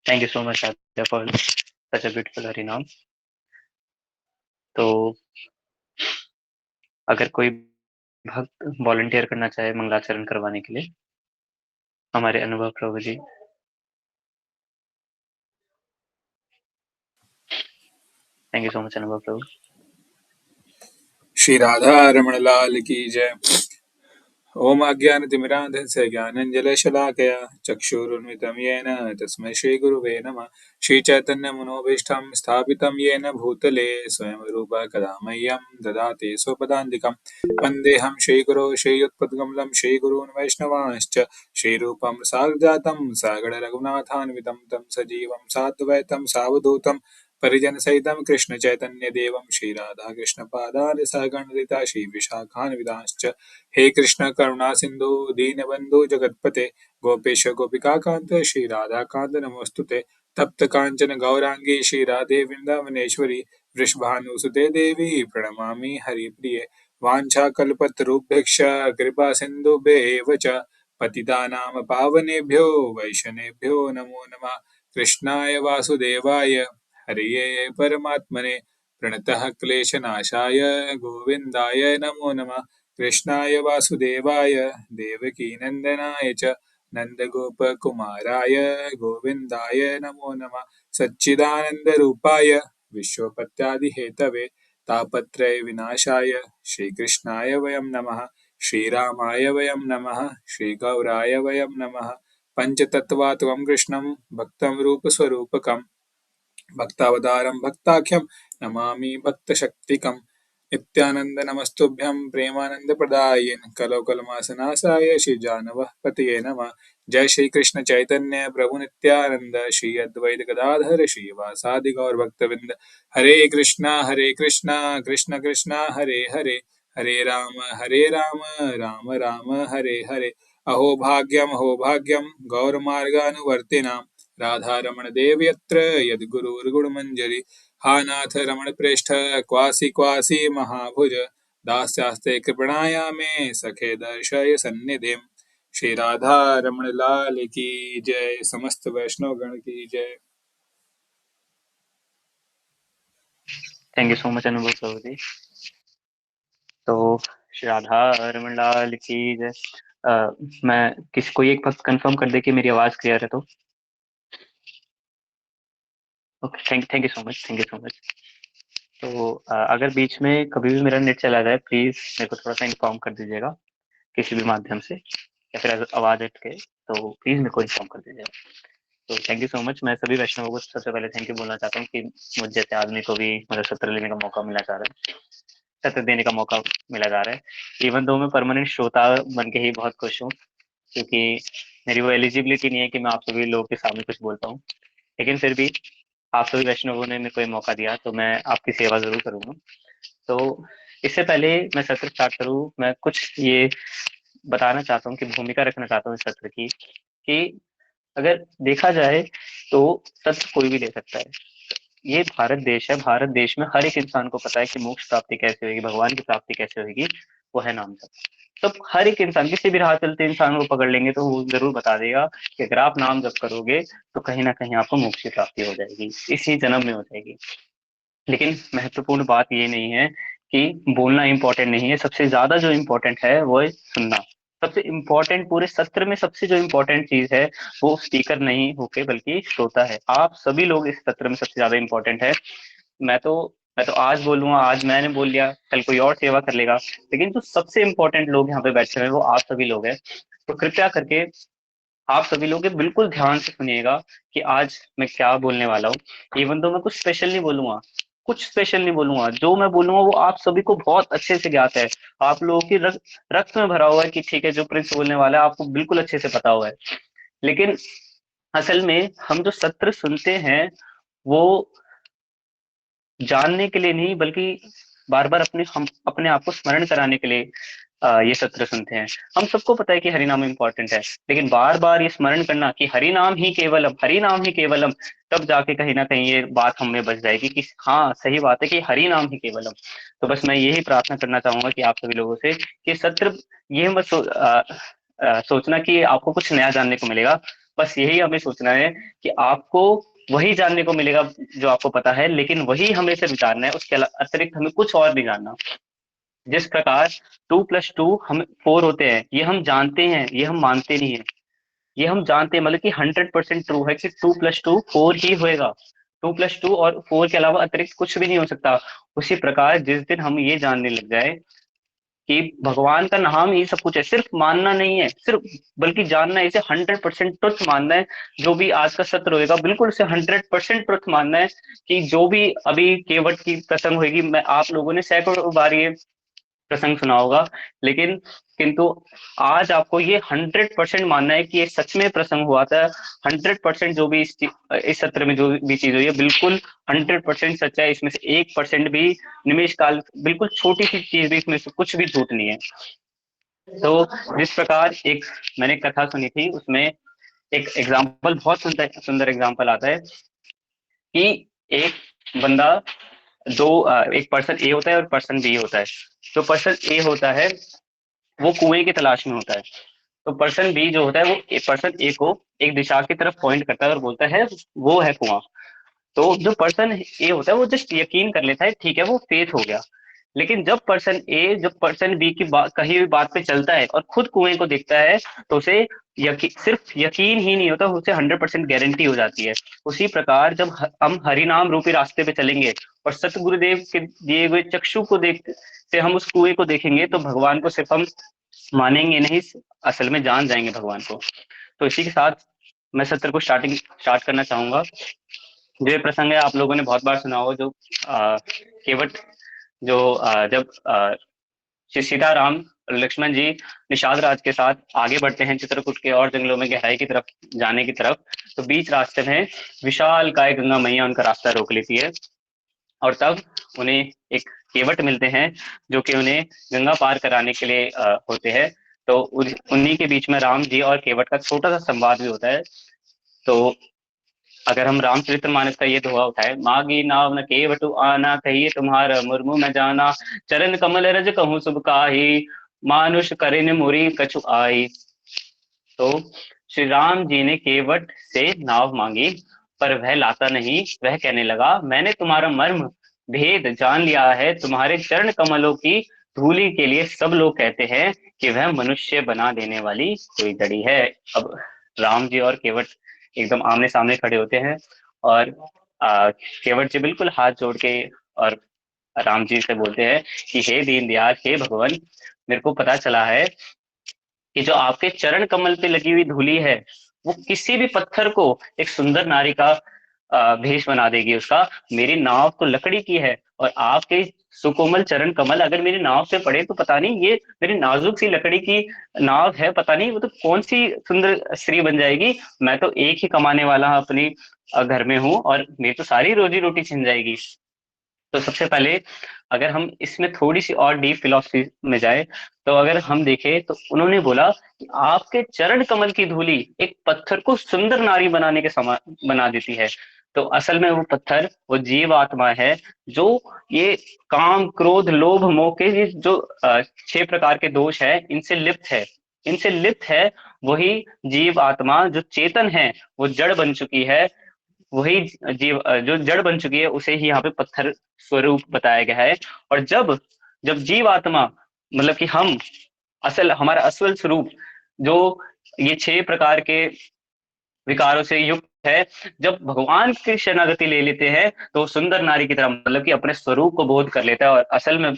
Thank you so much, Aditya, for such a beautiful Harinam. तो अगर कोई भक्त वॉलंटियर करना चाहे मंगलाचरण करवाने के लिए, हमारे अनुभव प्रभु जी। थैंक यू सो मच अनुभव प्रभु। श्री राधा रमण लाल की जय। ओम अज्ञानतिमिरान्धस्य ज्ञानाञ्जनशलाकया चक्षुरुन्मिलितं येन तस्मै श्रीगुरुवे नमः। श्रीचैतन्यमनोभीष्टं स्थापितं येन भूतले स्वयं रूपः कदा मह्यं ददाति स्वपदान्तिकं। वन्देऽहं श्रीगुरो श्रीयुतपद्कमलं श्रीगुरून् वैष्णवांश्च श्रीरूपं साग्रजातं सागररघुनाथान्वितं तं सजीवं साद्वैतं सावधूतं परिजनसहितं कृष्णचैतन्यदेवं श्रीराधाकृष्णपादान् सहगणललिता श्रीविशाखान्वितांश्च। हे कृष्ण करुणा सिंधु दीनबंधु जगतपते गोपेश गोपिका कांत श्री राधा कांत नमोस्तुते। तप्त कांचन गौरांगी श्री राधे वृंदावनेश्वरी वृषभानुसुते देवी प्रणमामि हरिप्रिये। वाञ्छाकल्पतरुभ्यश्च कृपा सिन्धुभ्येव च पतितानां पावनेभ्यो वैष्णवेभ्यो नमो नमः। कृष्णाय वासुदेवाय हरये परमात्मने प्रणतः क्लेशनाशाय गोविन्दाय नमो नमः। कृष्णाय वासुदेवाय देवकीनन्दनाय च नन्दगोपकुमाराय गोविन्दाय नमो नमः। सच्चिदानन्दरूपाय विश्वोपत्यादिहेतवे तापत्रय विनाशाय श्रीकृष्णाय वयं नमः। श्रीरामाय वयं नमः। श्रीगौराय वयं नमः। पञ्चतत्त्वात्मकं कृष्णं भक्तं रूपस्वरूपकं भक्तावतारं भक्ताख्यं नमामि भक्तशक्तिकम्। नित्यानंद नमस्तुभ्यं प्रेमानंदप्रदायिन् कलौ कलमासनासाय श्रीजानवः पतये नमः। जय श्री कृष्ण चैतन्य प्रभु नित्यानंद श्री अद्वैत गदाधर श्रीवासादि गौर भक्तवृंद। हरे कृष्णा कृष्ण कृष्णा हरे हरे हरे राम राम राम हरे हरे। अहो भाग्यम गौरमार्गानुवर्तिनां राधारमण देव यत्र यद्गुरुर्गुणमञ्जरी। हा नाथ रमण प्रेष्ठ क्वासी क्वासी महाभुज दास्यास्ते कृपणाया मे सखे दर्शय सन्निधिम। श्री राधा रमण लाल की जय। समस्त वैष्णव गण की जय। थैंक यू सो मच अनुभव प्रभु जी। तो श्री राधा रमण लाल की जय। मैं किसी कोई एक भक्त कंफर्म कर दे कि मेरी आवाज क्लियर है तो okay. Thank you so much, thank you so much. तो अगर बीच में कभी भी मेरा नेट चला जाए, प्लीज मेरे को थोड़ा सा इन्फॉर्म कर दीजिएगा किसी भी माध्यम से, या फिर अगर आवाज अटके तो प्लीज मेरे को इन्फॉर्म कर दीजिएगा। तो थैंक यू सो मच। मैं सभी वैष्णवों को सबसे पहले थैंक यू बोलना चाहता हूँ कि मुझ जैसे आदमी को भी मतलब सत्र लेने का मौका मिला जा रहा है, सत्र देने का मौका मिला जा रहा है। इवन दो मैं परमानेंट श्रोता बन के ही बहुत खुश हूँ, क्योंकि मेरी वो एलिजिबिलिटी नहीं है कि मैं आप सभी लोगों के सामने कुछ बोल पाऊँ, लेकिन फिर भी आप सभी वैष्णवों ने मेरे को ये मौका दिया तो मैं आपकी सेवा जरूर करूंगा। तो इससे पहले मैं सत्र स्टार्ट करूँ, मैं कुछ ये बताना चाहता हूँ कि भूमिका रखना चाहता हूँ इस सत्र की, कि अगर देखा जाए तो सत्र कोई भी ले सकता है। ये भारत देश है, भारत देश में हर एक इंसान को पता है कि मोक्ष प्राप्ति कैसे होगी, भगवान की प्राप्ति कैसे होगी, वो है नाम जप। तो हर एक इंसान, किसी भी राह चलते इंसान को पकड़ लेंगे तो वो जरूर बता देगा कि अगर आप नाम जप करोगे तो कहीं ना कहीं आपको मोक्ष की प्राप्ति हो जाएगी, इसी जन्म में हो जाएगी। लेकिन महत्वपूर्ण बात ये नहीं है कि बोलना इंपॉर्टेंट नहीं है, सबसे ज्यादा जो इम्पोर्टेंट है वो है सुनना। सबसे इम्पोर्टेंट पूरे सत्र में सबसे जो इम्पोर्टेंट चीज है वो स्पीकर नहीं होके बल्कि श्रोता है। आप सभी लोग इस सत्र में सबसे ज्यादा इम्पोर्टेंट है। मैं तो मैं तो आज बोलूंगा, आज मैंने बोल लिया, कल कोई और सेवा कर लेगा, लेकिन जो सबसे इम्पोर्टेंट लोग यहाँ पे बैठे हुए हैं वो आप सभी लोग हैं। तो कृपया करके आप सभी लोग ये बिल्कुल ध्यान से सुनिएगा कि आज मैं क्या बोलने वाला हूँ। इवन तो मैं कुछ स्पेशल नहीं बोलूंगा, कुछ स्पेशल नहीं बोलूंगा, जो मैं बोलूंगा वो आप सभी को बहुत अच्छे से ज्ञात है। आप लोगों की रक्त में भरा हुआ है कि ठीक है जो प्रिंस बोलने वाला है आपको बिल्कुल अच्छे से पता हुआ है। लेकिन असल में हम जो सत्र सुनते हैं वो जानने के लिए नहीं, बल्कि बार बार हम अपने आप को स्मरण कराने के लिए ये सत्र सुनते हैं। हम सबको पता है कि हरि नाम इंपॉर्टेंट है, लेकिन बार बार ये स्मरण करना कि हरि नाम ही केवलम, हरि नाम ही केवलम, तब जाके कहीं ना कहीं ये बात हमें बच जाएगी कि हाँ सही बात है कि हरि नाम ही केवलम। तो बस मैं यही प्रार्थना करना चाहूंगा कि आप सभी लोगों से कि सत्र ये मत सोचना कि आपको कुछ नया जानने को मिलेगा। बस यही हमें सोचना है कि आपको वही जानने को मिलेगा जो आपको पता है, लेकिन वही हमें सिर्फ जानना है, उसके अतिरिक्त हमें कुछ और नहीं जानना। जिस प्रकार 2+2 हम 4 होते हैं, ये हम जानते हैं, ये हम मानते नहीं है, ये हम जानते हैं, मतलब कि 100% ट्रू है कि 2+2 4 ही होएगा। 2+2 और 4 के अलावा अतिरिक्त कुछ भी नहीं हो सकता। उसी प्रकार जिस दिन हम ये जानने लग जाए कि भगवान का नाम ही सब कुछ है, सिर्फ मानना नहीं है, सिर्फ बल्कि जानना है, इसे 100% ट्रुथ मानना है। जो भी आज का सत्र होएगा बिल्कुल इसे 100% ट्रुथ मानना है। कि जो भी अभी केवट की प्रसंग होगी, मैं आप लोगों ने सैकड़ों बार ये प्रसंग सुना होगा, लेकिन किंतु आज आपको ये 100% मानना है कि ये सच में प्रसंग हुआ था। 100% जो भी इस सत्र में जो भी चीज हुई है बिल्कुल 100% सच्चा है। इसमें से 1% भी निमेश काल, बिल्कुल छोटी सी चीज भी इसमें से कुछ भी झूठ नहीं है। तो जिस प्रकार एक मैंने कथा सुनी थी, उसमें एक एग्जाम्पल, बहुत सुंदर सुंदर एग्जाम्पल आता है कि एक बंदा, एक पर्सन ए होता है और पर्सन बी होता है। जो पर्सन ए होता है वो कुएं की तलाश में होता है। तो पर्सन बी जो होता है वो पर्सन ए को एक दिशा की तरफ पॉइंट करता है और बोलता है वो है कुआं। तो जो पर्सन ए होता है वो जस्ट यकीन कर लेता है, ठीक है वो फेथ हो गया। लेकिन जब पर्सन बी की कही हुई बात पे चलता है और खुद कुएं को देखता है, तो उसे सिर्फ यकीन ही नहीं होता, उसे 100% गारंटी हो जाती है। उसी प्रकार जब हम हरिनाम रूपी रास्ते पे चलेंगे और सतगुरुदेव के दिए हुए चक्षु को देख से हम उस कुएं को देखेंगे, तो भगवान को सिर्फ हम मानेंगे नहीं, असल में जान जाएंगे भगवान को। तो इसी के साथ मैं सत्र को स्टार्ट करना चाहूंगा। जो ये प्रसंग है आप लोगों ने बहुत बार सुना हो, जो केवट, जो जब श्री सीताराम और लक्ष्मण जी निषाद राज के साथ आगे बढ़ते हैं चित्रकूट के और जंगलों में गहराई की तरफ जाने की तरफ, तो बीच रास्ते में विशाल काय गंगा मैया उनका रास्ता रोक लेती है। और तब उन्हें एक केवट मिलते हैं जो कि उन्हें गंगा पार कराने के लिए होते हैं। तो उन्हीं के बीच में राम जी और केवट का छोटा सा संवाद भी होता है। तो अगर हम रामचरितमानस का ये दोहा उठाए, मागी नाव न केवटु आना, कहिए तुम्हारा मुर्मु में जाना, चरण कमल रज कहूँ शुभ काही, मानुष करिन मुरी कछु आई। तो श्री राम जी ने केवट से नाव मांगी, पर वह लाता नहीं। वह कहने लगा, मैंने तुम्हारा मर्म भेद जान लिया है, तुम्हारे चरण कमलों की धूलि के लिए सब लोग कहते हैं कि वह मनुष्य बना देने वाली कोई जड़ी है। अब राम जी और केवट एकदम आमने सामने खड़े होते हैं, और केवट जी बिल्कुल हाथ जोड़ के और राम जी से बोलते हैं कि हे दीनदयाल, हे भगवान, मेरे को पता चला है कि जो आपके चरण कमल पे लगी हुई धूली है, वो किसी भी पत्थर को एक सुंदर नारी का भेष बना देगी उसका। मेरी नाव तो लकड़ी की है, और आपके सुकोमल चरण कमल अगर मेरी नाव पे पड़े तो पता नहीं, ये मेरी नाजुक सी लकड़ी की नाव है, पता नहीं वो तो कौन सी सुंदर स्त्री बन जाएगी। मैं तो एक ही कमाने वाला अपनी घर में हूँ, और मेरी तो सारी रोजी रोटी छिन जाएगी। तो सबसे पहले अगर हम इसमें थोड़ी सी और डीप फिलोसफी में जाए, तो अगर हम देखें तो उन्होंने बोला कि आपके चरण कमल की धूली एक पत्थर को सुंदर नारी बनाने के समान बना देती है। तो असल में वो पत्थर वो जीव आत्मा है, जो ये काम क्रोध लोभ मोह के ये जो 6 प्रकार के दोष है, इनसे लिप्त है, इनसे लिप्त है। वही जीव आत्मा जो चेतन है वो जड़ बन चुकी है। वही जीव जो जड़ बन चुकी है उसे ही यहाँ पे पत्थर स्वरूप बताया गया है। और जब जब जीव आत्मा, मतलब कि हम असल हमारा असल स्वरूप जो ये 6 प्रकार के विकारों से युक्त है, जब भगवान की शरणागति ले लेते हैं तो सुंदर नारी की तरह, मतलब कि अपने स्वरूप को बोध कर लेता है और असल में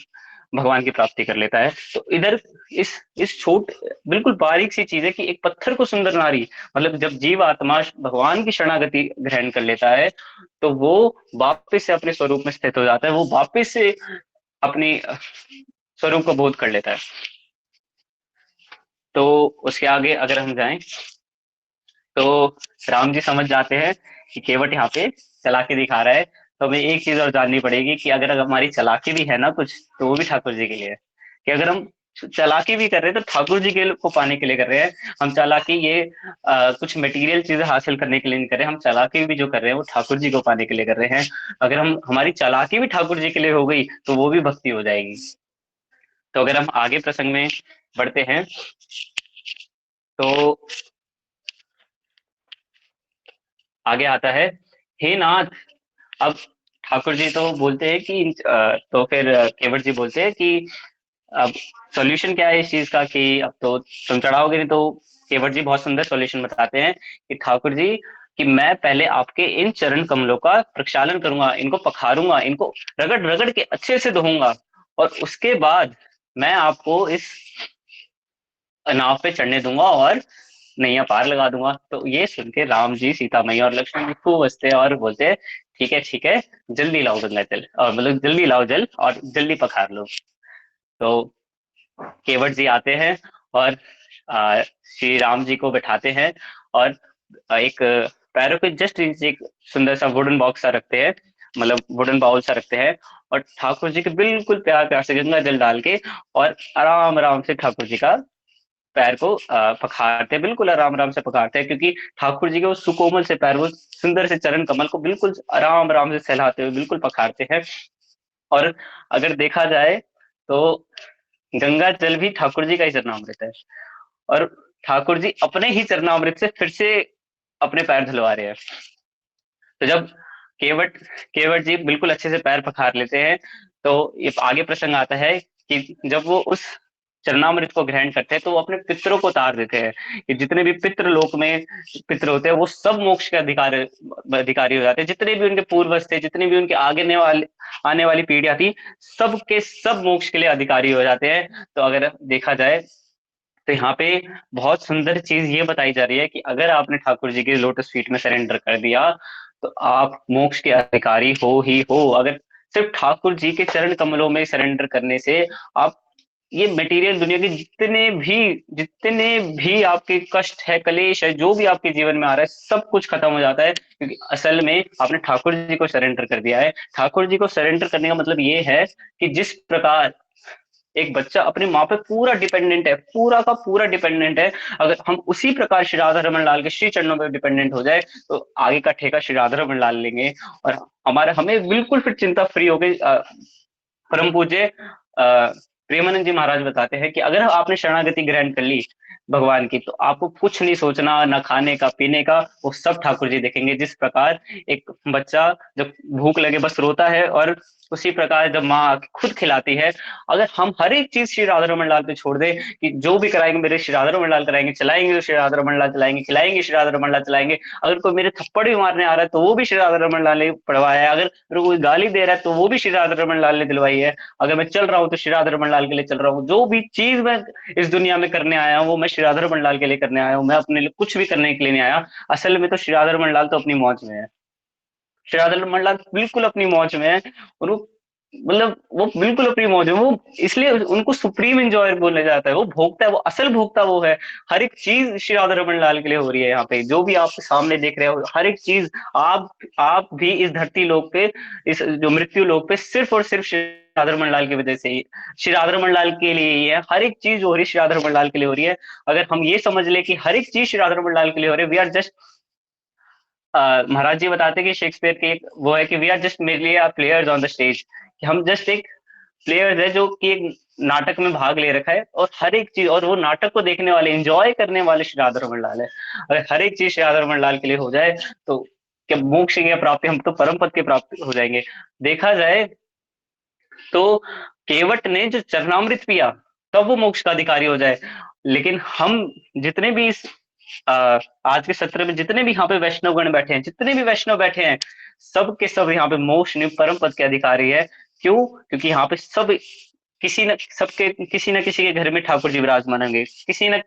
भगवान की प्राप्ति कर लेता है। तो इधर इस छोट बिल्कुल बारीक सी चीज है कि एक पत्थर को सुंदर नारी, मतलब जब जीव आत्मा भगवान की शरणागति ग्रहण कर लेता है, तो वो वापिस से अपने स्वरूप में स्थित हो जाता है, वो वापिस से अपनी स्वरूप को बोध कर लेता है। तो उसके आगे अगर हम जाएं, तो राम जी समझ जाते हैं कि केवट यहाँ पे चालाकी दिखा रहा है। तो हमें एक चीज और जाननी पड़ेगी कि अगर हमारी चालाकी भी है ना कुछ, तो वो भी ठाकुर जी के लिए है। कि अगर हम चालाकी भी कर रहे हैं तो ठाकुर जी के को पाने के लिए कर रहे हैं। हम चालाकी ये कुछ मटेरियल चीजें हासिल करने के लिए नहीं कर रहे हैं, हम चालाकी भी जो कर रहे हैं वो ठाकुर जी को पाने के लिए कर रहे हैं। अगर हम हमारी चालाकी भी ठाकुर जी के लिए हो गई तो वो भी भक्ति हो जाएगी। तो अगर हम आगे प्रसंग में बढ़ते हैं, तो आगे आता है, हे नाथ। अब ठाकुर जी तो बोलते हैं कि तो फिर केवट जी बोलते हैं कि अब सॉल्यूशन क्या है इस चीज का, कि अब तो तुम चढ़ाओगे नहीं। तो केवट जी बहुत सुंदर सॉल्यूशन बताते हैं कि ठाकुर जी, कि मैं पहले आपके इन चरण कमलों का प्रक्षालन करूंगा, इनको पखारूंगा, इनको रगड़ रगड़ के अच्छे से धोऊंगा, और उसके बाद मैं आपको इस नाव पे चढ़ने दूंगा और नैया पार लगा दूंगा। तो ये सुन के राम जी, सीता मैया और लक्ष्मण जी खूब हंसते हैं और बोलते हैं, ठीक है ठीक है, जल्दी लाओ गंगा जल, और मतलब जल्दी लाओ जल और जल्दी पखार लो। तो केवट जी आते हैं और श्री राम जी को बैठाते हैं, और एक पैरों के जस्ट नीचे एक सुंदर सा वुडन बॉक्स सा रखते हैं, मतलब वुडन बाउल सा रखते हैं, और ठाकुर जी के बिल्कुल प्यार प्यार से गंगा जल डाल के और आराम आराम से ठाकुर जी का पैर को पखारते हैं, बिल्कुल आराम आराम से पखारते हैं, क्योंकि ठाकुर जी के वो सुकोमल से पैर, वो सुंदर से चरण कमल को बिल्कुल आराम आराम से सहलाते हुए बिल्कुल पखारते हैं। और अगर देखा जाए तो गंगा जल भी ठाकुर जी का ही चरणामृत है, और ठाकुर जी अपने ही चरणामृत से फिर से अपने पैर धुलवा रहे हैं। तो जब केवट केवट जी बिल्कुल अच्छे से पैर पखार लेते हैं, तो ये आगे प्रसंग आता है कि जब वो उस चरणामृत को ग्रहण करते हैं तो वो अपने पितरों को उतार देते हैं, कि जितने भी पितृ लोक में पितृ होते हैं वो सब मोक्ष के अधिकारी हो जाते हैं, जितने भी उनके पूर्वज थे, जितने भी उनके आने वाली पीढ़ियां थी, सब के सब मोक्ष के लिए अधिकारी हो जाते हैं। तो अगर देखा जाए तो यहाँ पे बहुत सुंदर चीज ये बताई जा रही है कि अगर आपने ठाकुर जी के लोटस फीट में सरेंडर कर दिया तो आप मोक्ष के अधिकारी हो ही हो। अगर सिर्फ ठाकुर जी के चरण कमलों में सरेंडर करने से आप ये मटेरियल दुनिया के जितने भी आपके कष्ट है, कलेश है, जो भी आपके जीवन में आ रहा है, सब कुछ खत्म हो जाता है, क्योंकि असल में आपने ठाकुर जी को सरेंडर कर दिया है। ठाकुर जी को सरेंडर करने का मतलब ये है कि जिस प्रकार एक बच्चा अपनी माँ पे पूरा डिपेंडेंट है, पूरा का पूरा डिपेंडेंट है, अगर हम उसी प्रकार श्री राधा रमन लाल के श्री चरणों पे डिपेंडेंट हो जाए तो आगे का ठेका श्री राधा रमन लाल लेंगे, और हमारे हमें बिल्कुल फिर चिंता फ्री हो गई। परम पूज्य प्रेमानंद जी महाराज बताते हैं कि अगर आपने शरणागति ग्रहण कर ली भगवान की, तो आपको कुछ नहीं सोचना, ना खाने का पीने का, वो सब ठाकुर जी देखेंगे। जिस प्रकार एक बच्चा जब भूख लगे बस रोता है, और उसी प्रकार जब माँ खुद खिलाती है, अगर हम हर एक चीज श्री राधा रमन लाल पे छोड़ दे, कि जो भी कराएंगे मेरे श्री राधा रमन लाल कराएंगे, चलाएंगे तो श्री राधा रमन लाल चलाएंगे, खिलाएंगे श्री राधा रमन लाल चलाएंगे, अगर कोई मेरे थप्पड़ भी मारने आ रहा है तो वो भी श्री राधा रमन लाल ने पढ़वाया है, अगर मेरे को कोई गाली दे रहा है तो वो भी श्री राधा रमन लाल ने दिलवाई है, अगर मैं चल रहा हूँ तो श्री राधा रमन लाल के लिए चल रहा हूँ, जो भी चीज मैं इस दुनिया में करने आया हूँ वो मैं श्री राधा रमन लाल के लिए करने आया हूँ, मैं अपने लिए कुछ भी करने के लिए नहीं आया। असल में तो श्री राधा रमन लाल तो अपनी मौज में है, श्री राधा रमन लाल बिल्कुल अपनी मौज में है, और वो मतलब वो बिल्कुल अपनी मौज में, वो इसलिए उनको सुप्रीम इंजॉयर बोला जाता है, वो भोगता है, वो असल भोगता वो है। हर एक चीज श्री राधा रमन लाल के लिए हो रही है यहाँ पे, जो भी आप सामने देख रहे हो हर एक चीज, आप भी इस धरती लोक पे, इस जो मृत्यु लोक पे सिर्फ और सिर्फ श्री राधा रमन लाल की वजह से ही, श्री राधा रमन लाल के लिए ही है। हर एक चीज जो हो रही है श्री राधा रमन लाल के लिए हो रही है। अगर हम ये समझ ले कि हर एक चीज श्री राधा रमन लाल के लिए हो रही है, we are just, Maharaj ji बताते हैं कि शेक्सपियर के एक वो है कि we are just merely are players on the stage, कि हम जस्ट एक प्लेयर्स है जो कि एक नाटक में भाग ले रखा है, और हर एक चीज, और वो नाटक को देखने वाले, एंजॉय करने वाले श्री राधा रमन लाल है। अगर हर एक चीज श्री राधा रमन लाल के लिए हो जाए तो क्या मोक्ष की प्राप्ति, हम तो परम पद की प्राप्ति हो जाएंगे। देखा जाए तो केवट ने जो चरणामृत पिया तब वो मोक्ष का अधिकारी हो जाए, लेकिन हम जितने भी इस आज के सत्र में जितने भी यहाँ पे वैष्णव गण बैठे हैं, जितने भी वैष्णव बैठे हैं, सब के सब यहाँ पे मोक्ष नहीं परम पद के अधिकारी है। क्यों? क्योंकि यहाँ पे सब किसी न किसी के घर में ठाकुर जी विराजमान होंगे, किसी न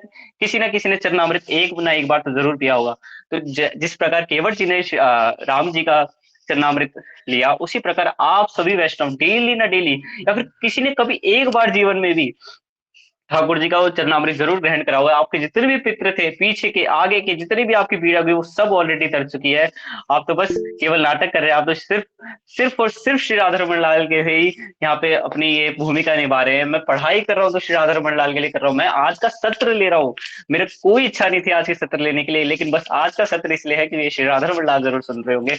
किसी ने चरणामृत एक ना एक बार तो जरूर पिया होगा। तो जिस प्रकार केवट जी ने राम जी का चरणामृत लिया, उसी प्रकार आप सभी वैष्णव डेली ना डेली, या फिर किसी ने कभी एक बार जीवन में भी ठाकुर जी का वो चरणामृत जरूर ग्रहण करा हुआ है। आपके जितने भी पितृ थे, पीछे के आगे के जितनी भी आपकी पीढ़ा हुई, वो सब ऑलरेडी तर चुकी है। आप तो बस केवल नाटक कर रहे हैं, आप तो सिर्फ सिर्फ और सिर्फ श्री राधा रमन लाल के ही यहाँ पे अपनी ये भूमिका निभा रहे हैं। मैं पढ़ाई कर रहा हूँ तो श्री राधा रमन लाल के लिए कर रहा हूँ, मैं आज का सत्र ले रहा हूँ, मेरे कोई इच्छा नहीं थी आज के सत्र लेने के लिए, लेकिन बस आज का सत्र इसलिए है कि ये श्री राधा रमन लाल जरूर सुन रहे होंगे।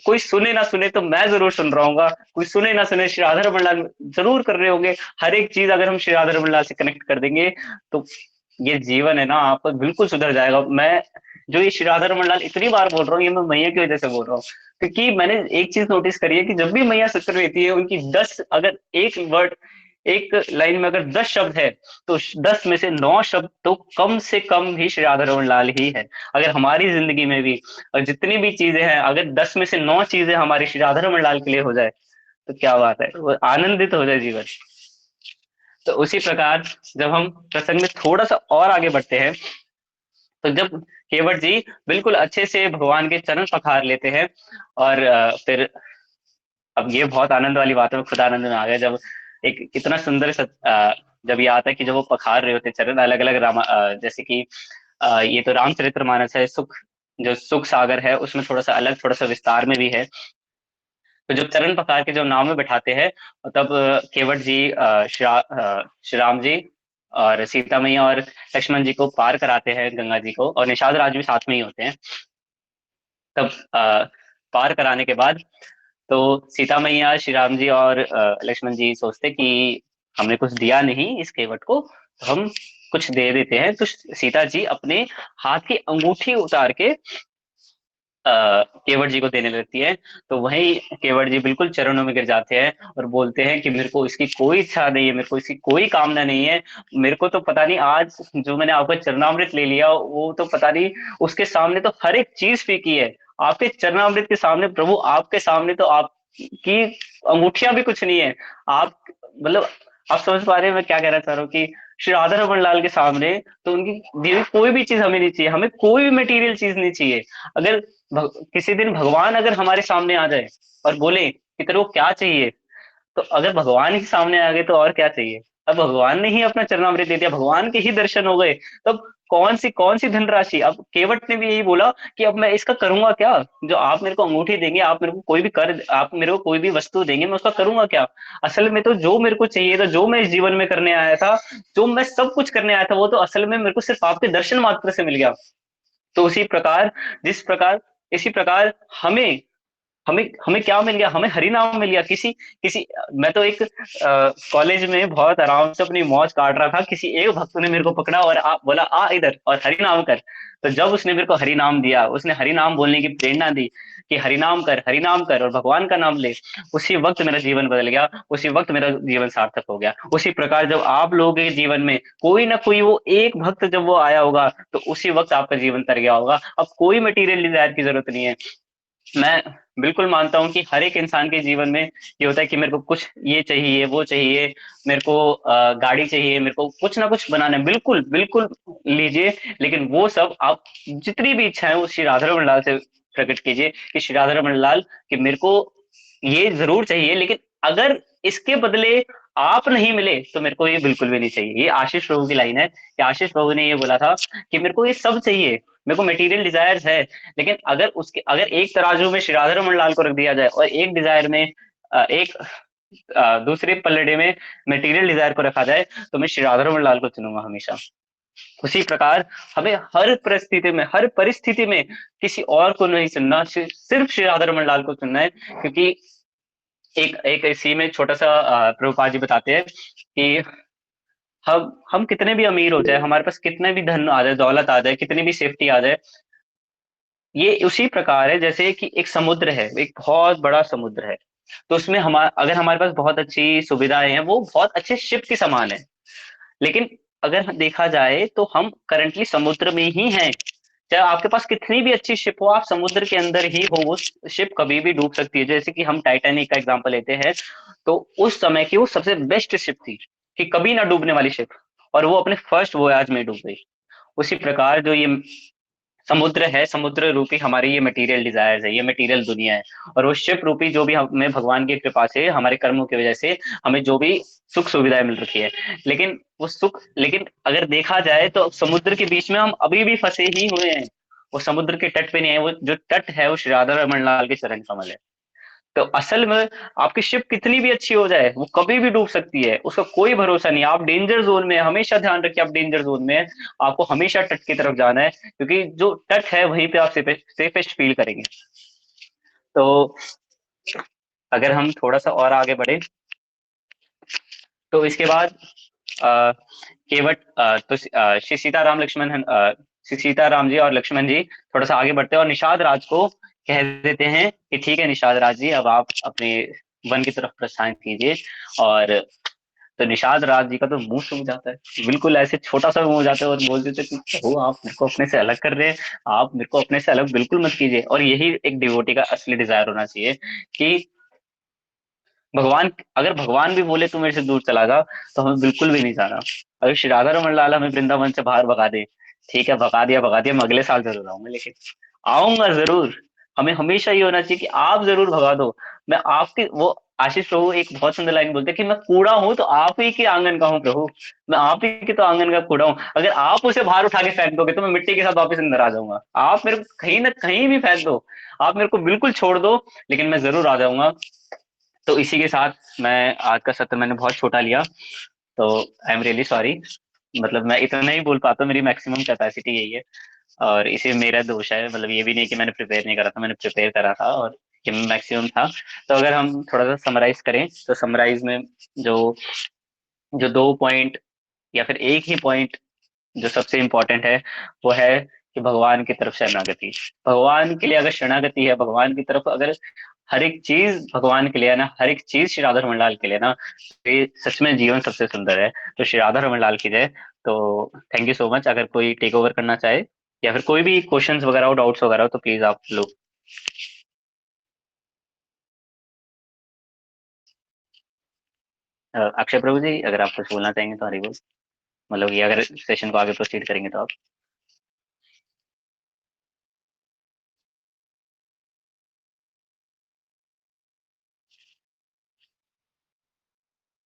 कोई सुने ना सुने तो मैं जरूर सुन रहा हूँ, कोई सुने ना सुने श्री राधा रमन लाल जरूर कर रहे होंगे। हर एक चीज अगर हम श्री राधा रमन लाल से कनेक्ट कर देंगे तो ये जीवन है ना आपका बिल्कुल सुधर जाएगा। मैं जो ये श्री राधा रमन लाल इतनी बार बोल रहा हूँ, ये मैं मैया की वजह से बोल रहा हूँ, क्योंकि मैंने एक चीज नोटिस करी है कि जब भी मैया सत्संग रहती है, उनकी 10, अगर एक वर्ड, एक लाइन में अगर 10 शब्द है, तो 10 में से 9 शब्द तो कम से कम भी श्री राधा रमन लाल ही है। अगर हमारी जिंदगी में भी और जितनी भी चीजें हैं, अगर 10 में से 9 चीजें हमारी श्री राधा रमन लाल के लिए हो जाए, तो क्या बात है, वो आनंदित हो जाए जीवन। तो उसी प्रकार जब हम प्रसंग में थोड़ा सा और आगे बढ़ते हैं, तो जब केवट जी बिल्कुल अच्छे से भगवान के चरण पखार लेते हैं, और फिर अब ये बहुत आनंद वाली बात है, मैं खुद आनंद में आ गया जब एक इतना सुंदर जब ये आता है कि जब वो पखार रहे होते चरण अलग अलग जैसे कि ये तो रामचरितमानस है, जो सुख सागर है उसमें थोड़ा सा अलग, थोड़ा सा विस्तार में भी है। तो जब चरण पखार के जब नाव में बैठाते हैं, तब केवट जी श्री राम जी और सीता मैया और लक्ष्मण जी को पार कराते हैं गंगा जी को, और निषाद राज भी साथ में ही होते हैं। तब पार कराने के बाद तो सीता मैया, श्री राम जी और लक्ष्मण जी सोचते कि हमने कुछ दिया नहीं इस केवट को, तो हम कुछ दे देते हैं। तो सीता जी अपने हाथ की अंगूठी उतार के केवट जी को देने लगती है। तो वही केवट जी बिल्कुल चरणों में गिर जाते हैं और बोलते हैं कि मेरे को इसकी कोई इच्छा नहीं है, मेरे को इसकी कोई कामना नहीं है। मेरे को तो पता नहीं, आज जो मैंने आपका चरणामृत ले लिया वो तो पता नहीं, उसके सामने तो हर एक चीज फीकी है। आपके चरणामृत के सामने प्रभु, आपके सामने तो आपकी अंगूठियां भी कुछ नहीं है। आप मतलब, आप समझ पा रहे हैं मैं क्या कहना चाह रहा हूँ कि श्री राधा रमन लाल के सामने तो उनकी दी हुई कोई भी चीज हमें नहीं चाहिए, हमें कोई भी मटेरियल चीज नहीं चाहिए। अगर किसी दिन भगवान अगर हमारे सामने आ जाए और बोले कि तेरे को क्या चाहिए, तो अगर भगवान ही सामने आ गए तो और क्या चाहिए। अब भगवान ने ही अपना चरणामृत दे दिया, भगवान के ही दर्शन हो गए, तब कौन सी धनराशि। अब केवट ने भी यही बोला कि अब मैं इसका करूंगा क्या, जो आप मेरे को अंगूठी देंगे, आप मेरे को कोई भी कर, आप मेरे को कोई भी वस्तु देंगे, मैं उसका करूंगा क्या। असल में तो जो मेरे को चाहिए था, जो मैं इस जीवन में करने आया था, जो मैं सब कुछ करने आया था, वो तो असल में मेरे को सिर्फ आपके दर्शन मात्र से मिल गया। तो उसी प्रकार, जिस प्रकार, इसी प्रकार हमें हमें हमें क्या मिल गया, हमें हरि नाम मिल गया। किसी किसी मैं तो एक कॉलेज में बहुत आराम से अपनी मौज काट रहा था, किसी एक भक्त ने मेरे को पकड़ा और बोला आ इधर और हरि नाम कर। तो जब उसने मेरे को हरि नाम दिया, उसने हरि नाम बोलने की प्रेरणा दी कि हरि नाम कर, हरि नाम कर और भगवान का नाम ले, उसी वक्त मेरा जीवन बदल गया, उसी वक्त मेरा जीवन सार्थक हो गया। उसी प्रकार जब आप लोगों के जीवन में कोई ना कोई वो एक भक्त जब वो आया होगा, तो उसी वक्त आपका जीवन तर गया होगा। अब कोई मटेरियल डिजायर की जरूरत नहीं है। मैं बिल्कुल मानता हूँ कि हर एक इंसान के जीवन में ये होता है कि मेरे को कुछ ये चाहिए, वो चाहिए, मेरे को गाड़ी चाहिए, मेरे को कुछ ना कुछ बनाना है। बिल्कुल बिल्कुल लीजिए, लेकिन वो सब आप जितनी भी इच्छाएं वो श्री राधा रमन लाल से प्रकट कीजिए कि श्री राधा रमन लाल कि मेरे को ये जरूर चाहिए, लेकिन अगर इसके बदले आप नहीं मिले तो मेरे को ये बिल्कुल भी नहीं चाहिए। ये आशीष प्रभु की लाइन है कि आशीष प्रभु ने ये बोला था कि मेरे को ये सब चाहिए, मेरे को मटेरियल डिजायर्स है, लेकिन अगर एक तराजू में श्री राधा रमन लाल को रख दिया जाए और एक डिजायर में एक दूसरे पल्लड़े में मटेरियल डिजायर को रखा जाए, तो मैं श्री राधा रमन लाल को चुनूंगा हमेशा। उसी प्रकार हमें हर परिस्थिति में, हर परिस्थिति में किसी और को नहीं चुनना, सिर्फ श्री राधा रमन लाल को चुनना है। क्योंकि एक एक इसी में छोटा सा प्रभुपाद जी बताते हैं कि हम कितने भी अमीर हो जाए, हमारे पास कितने भी धन आ जाए, दौलत आ जाए, कितनी भी सेफ्टी आ जाए, ये उसी प्रकार है जैसे कि एक समुद्र है, एक बहुत बड़ा समुद्र है। तो उसमें अगर हमारे पास बहुत अच्छी सुविधाएं हैं, वो बहुत अच्छे शिप के समान है, लेकिन अगर देखा जाए तो हम करंटली समुद्र में ही हैं। चाहे आपके पास कितनी भी अच्छी शिप हो, आप समुद्र के अंदर ही हो, वो शिप कभी भी डूब सकती है। जैसे कि हम टाइटैनिक का एग्जांपल लेते हैं, तो उस समय की वो सबसे बेस्ट शिप थी कि कभी ना डूबने वाली शिप, और वो अपने फर्स्ट वोयाज में डूब गई। उसी प्रकार जो ये समुद्र है, समुद्र रूपी हमारी ये मटेरियल डिजायर्स है, ये मटेरियल दुनिया है, और वो शिप रूपी जो भी हमें भगवान की कृपा से, हमारे कर्मों की वजह से हमें जो भी सुख सुविधाएं मिल रखी है, लेकिन वो सुख, लेकिन अगर देखा जाए तो समुद्र के बीच में हम अभी भी फंसे ही हुए हैं। वो समुद्र के तट पे नहीं है, वो जो तट है वो श्री राधा रमन लाल के चरण कमल है। तो असल में आपकी शिप कितनी भी अच्छी हो जाए, वो कभी भी डूब सकती है, उसका कोई भरोसा नहीं। आप डेंजर जोन में, हमेशा ध्यान रखिए आप डेंजर जोन में हैं, आपको हमेशा तट की तरफ जाना है, क्योंकि जो तट है वहीं पे आप सेफेस्ट फील करेंगे। तो अगर हम थोड़ा सा और आगे बढ़े, तो इसके बाद केवट तो श्री सीताराम लक्ष्मण सीताराम जी और लक्ष्मण जी थोड़ा सा आगे बढ़ते हैं और निषाद राज को कह देते हैं कि ठीक है निषाद राज जी, अब आप अपने वन की तरफ प्रस्थान कीजिए। और तो निषाद राज जी का तो मुंह सूख जाता है, बिल्कुल ऐसे छोटा सा मुंह हो जाता है और बोल देते कि प्रभु आप मेरे को अपने से अलग कर रहे हैं, आप मेरे को अपने से अलग बिल्कुल मत कीजिए। और यही एक डिवोटी का असली डिजायर होना चाहिए कि भगवान, अगर भगवान भी बोले तू मेरे से दूर चला जा, तो हमें बिल्कुल भी नहीं जाना। अगर श्री राधा रमन लाल हमें वृंदावन से बाहर भगा दे, ठीक है भगा दिया, मैं अगले साल जरूर आऊंगा, लेकिन आऊंगा जरूर। हमें हमेशा ये होना चाहिए कि आप जरूर भगा दो, मैं आपकी वो, आशीष प्रभु एक बहुत सुंदर लाइन बोलते हैं कि मैं कूड़ा हूं तो आप ही के आंगन का हूँ प्रभु, मैं आप ही के तो आंगन का कूड़ा हूँ। अगर आप उसे बाहर उठा के फेंक दोगे तो मैं मिट्टी के साथ वापस अंदर आ जाऊंगा। आप मेरे को कहीं ना कहीं भी फेंक दो, आप मेरे को बिल्कुल छोड़ दो, लेकिन मैं जरूर आ जाऊंगा। तो इसी के साथ मैं आज का सत्र मैंने बहुत छोटा लिया, तो आई एम रियली सॉरी। मतलब मैं इतना ही बोल पाता हूँ, मेरी मैक्सिमम कैपेसिटी यही है, और इसे मेरा दोष है। मतलब ये भी नहीं कि मैंने प्रिपेयर नहीं करा था, मैंने प्रिपेयर करा था और ये मैक्सिमम था। तो अगर हम थोड़ा सा समराइज करें, तो समराइज में जो जो दो पॉइंट या फिर एक ही पॉइंट जो सबसे इम्पोर्टेंट है, वो है कि भगवान की तरफ शरणागति। भगवान के लिए अगर शरणागति है, भगवान की तरफ अगर हर एक चीज भगवान के लिए है ना, हर एक चीज श्री राधा रमन लाल के लिए ना, तो ये सच में जीवन सबसे सुंदर है। तो श्री राधा रमन लाल की जय। तो थैंक यू सो मच। अगर कोई टेक ओवर करना चाहे या फिर कोई भी क्वेश्चंस वगैरह हो, डाउट्स वगैरह हो, तो प्लीज आप लोग। अक्षय प्रभु जी, अगर आप कुछ बोलना चाहेंगे तो हरी बोल, मतलब ये अगर सेशन को आगे प्रोसीड करेंगे तो आप।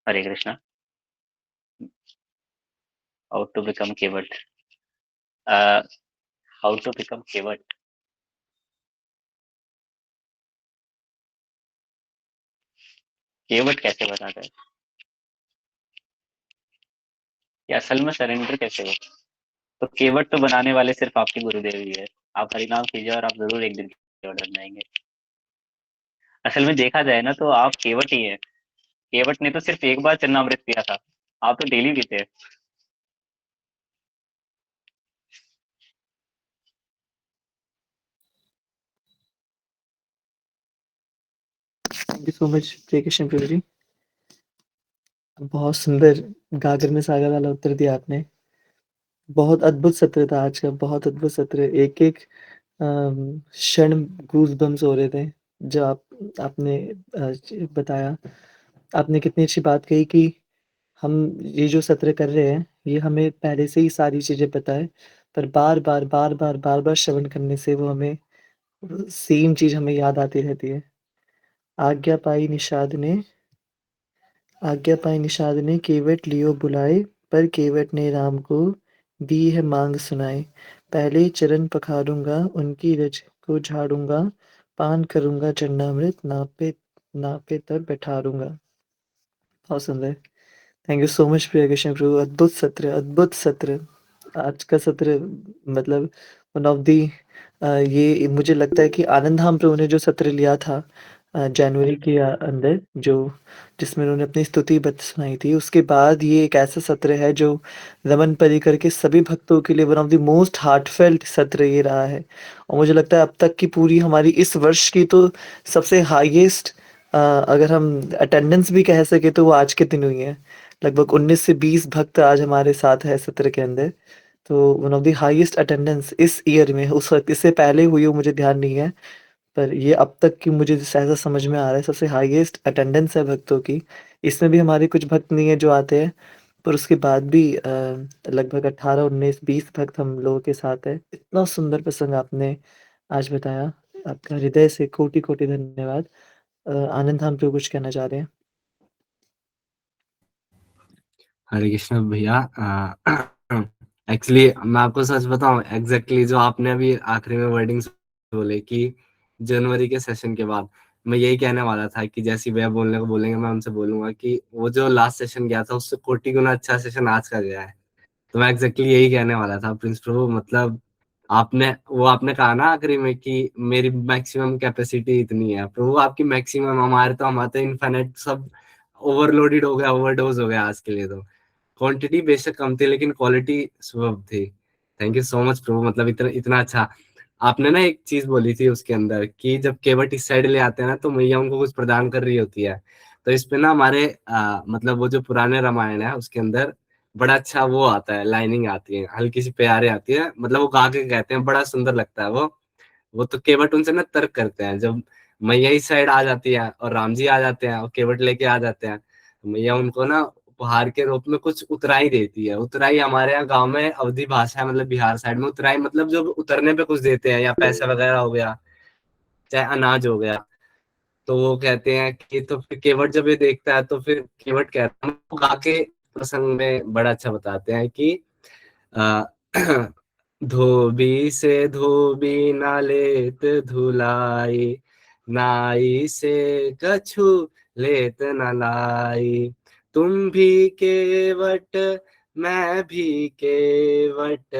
Hare Krishna. How to become Kevat, how to become Kevat. Kevat कैसे बनाता है, या असल में सरेंडर कैसे हो। तो केवट तो बनाने वाले सिर्फ आपके गुरुदेव ही है। आप हरिनाम कीजिए और आप जरूर एक दिन केवट बन जाएंगे। असल में देखा जाए ना, तो आप केवट ही है। केवट ने तो सिर्फ एक बार चन्नामृत पिया था, आप तो डेली पीते हैं। थैंक यू सो मच प्रिय कृष्ण प्रभु जी। बहुत सुंदर गागर में सागर वाला उत्तर दिया आपने। बहुत अद्भुत सत्र था आज का, बहुत अद्भुत सत्र। एक-एक क्षण गूज़बम्प्स हो रहे थे, जो आपने बताया। आपने कितनी अच्छी बात कही कि हम ये जो सत्र कर रहे हैं, ये हमें पहले से ही सारी चीज़ें पता है, पर बार-बार, बार-बार, बार-बार श्रवण करने से वो हमें सेम चीज़ हमें याद आती रहती है। आज्ञा पाई निषाद ने आज्ञा पाई निषाद ने केवट लियो बुलाए, पर केवट ने राम को दी है माँग सुनाए। पहले चरण पखारूँगा, उनकी रज को झाड़ूँगा, पान करूँगा चरणामृत, नापे नापे तब बैठारूँगा। बहुत सुंदर। थैंक यू सो मच प्रिय कृष्ण प्रभु। अद्भुत सत्र, अद्भुत सत्र। आज का सत्र मतलब वन ऑफ दी ये मुझे लगता है कि आनंद धाम प्रभु ने जो सत्र लिया था जनवरी के अंदर, जो जिसमें उन्होंने अपनी स्तुति बत सुनाई थी, उसके बाद ये एक ऐसा सत्र है जो रमन परिकर के सभी भक्तों के लिए one of the most heartfelt सत्र ये रहा है। और मुझे लगता है अब तक की पूरी हमारी इस वर्ष की तो सबसे हाईएस्ट अगर हम अटेंडेंस भी कह सके तो वो आज के दिन हुई है। लगभग 19 से 20 भक्त आज हमारे साथ है सत्र के अंदर। तो one of the highest attendance इस ईयर में, उस वक़्त इससे पहले हुई हो मुझे ध्यान नहीं है, पर ये अब तक की मुझे ऐसा समझ में आ रहा है सबसे हाईएस्ट अटेंडेंस है भक्तों की। इसमें भी हमारे कुछ भक्त नहीं है जो आते हैं, पर उसके बाद भी लगभग 18, 19, 20 भक्त हम लोगों के साथ है। इतना सुंदर प्रसंग आपने आज बताया। आपका हृदय से कोटि-कोटि धन्यवाद। आनंद हम पे कुछ कहना चाह रहे हैं? हरे कृष्ण भैया। एक्चुअली मैं आपको सच बताऊं, एग्जैक्टली जो आपने अभी आखिरी में वर्डिंग्स बोले कि जनवरी के सेशन के बाद, मैं यही कहने वाला था कि जैसी भैया बोलने को बोलेंगे मैं उनसे बोलूंगा कि वो जो लास्ट सेशन गया था उससे कोटि गुना अच्छा सेशन आज का गया है। तो मैं एग्जैक्टली यही कहने वाला था प्रिंस प्रभु। मतलब आपने कहा ना आखिरी में कि मेरी मैक्सिमम कैपेसिटी इतनी है, प्रभु आपकी मैक्सिमम, हमारे तो इनफाइनाइट सब ओवरलोडेड हो गया, ओवरडोज हो गया आज के लिए। तो क्वांटिटी बेशक कम थी लेकिन क्वालिटी सुपर्ब थी। थैंक यू सो मच प्रभु, मतलब इतना इतना अच्छा। आपने ना एक चीज बोली थी उसके अंदर कि जब केवट इस साइड ले आते हैं ना तो मैया उनको कुछ प्रदान कर रही होती है। तो इस पे ना हमारे मतलब वो जो पुराने रामायण है उसके अंदर बड़ा अच्छा वो आता है, लाइनिंग आती है, हल्की सी प्यारे आती है, मतलब वो गा के कहते हैं, बड़ा सुंदर लगता है वो तो केवट उनसे ना तर्क करते हैं। जब मैया इस साइड आ जाती है और राम जी आ जाते हैं और केवट लेके आ जाते हैं, तो मैया उनको ना उपहार के रूप में कुछ उतराई देती है। उतराई हमारे यहाँ गांव में अवधी भाषा है, मतलब बिहार साइड में उतराई मतलब जब उतरने पे कुछ देते हैं, या पैसा वगैरह हो गया, चाहे अनाज हो गया। तो वो कहते हैं कि, तो फिर केवट जब ये देखता है तो फिर केवट कहता है, वो गा के प्रसंग में बड़ा अच्छा बताते हैं कि अ, धोबी से धोबी ना लेत धुलाई, नाई से कछु लेत न लाई। तुम भी केवट मैं भी केवट,